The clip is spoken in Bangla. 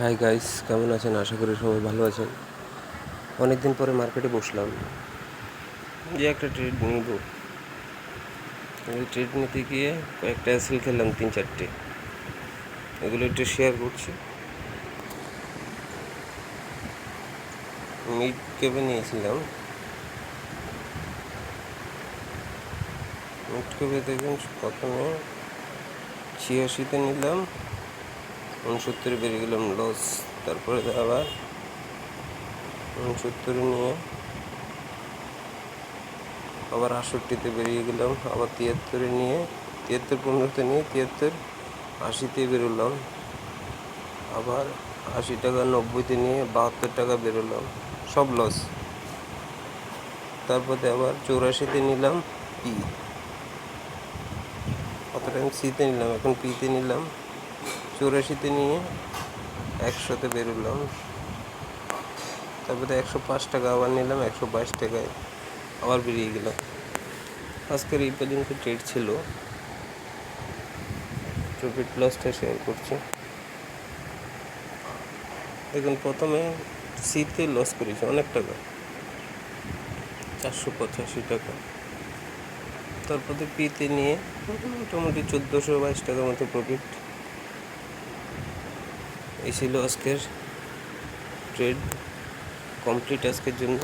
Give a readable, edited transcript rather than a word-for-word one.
হাই গাইস, কেমন আছেন? আশা করি সবাই ভালো আছেন। অনেক দিন পরে মার্কেটে বসলাম যে একটা ট্রেড নিব। ট্রেড নিতে গিয়ে কয়েকটা অ্যাসেল খেলাম, 3-4টে। এগুলো একটু শেয়ার করছি। মিড ক্যাপে নিয়েছিলাম। মিড ক্যাপে দেখুন, প্রথমে 86-তে নিলাম, 69-এ বেরিয়ে গেলাম, লস। তারপরে আবার 69-এ নিয়ে আবার 68-তে বেরিয়ে গেলাম, আবার 73-এ নিয়ে 73-15-তে নিয়ে 73-80-তে বেরোলাম, আবার 80 টাকা 90-তে নিয়ে 72 টাকা বেরোলাম, সব লস। তারপরে আবার 84-তে নিলাম পি, অতটা আমি সিতে নিলাম, এখন পিতে নিলাম। 84-তে নিয়ে 100-তে বেরোলাম, তারপরে 105 টাকা আবার নিলাম, 122 টাকায় আবার বেরিয়ে গেলাম। আজকের এই পর্যন্ত ট্রেড ছিল। প্রফিট লসটা শেয়ার করছি। দেখুন, প্রথমে সিতে লস করেছি অনেক টাকা, 485 টাকা। তারপরে পিতে নিয়ে মোটামুটি 1422 টাকার মতো প্রফিট। এই ছিল আজকের ট্রেড কমপ্লিট আজকের জন্য।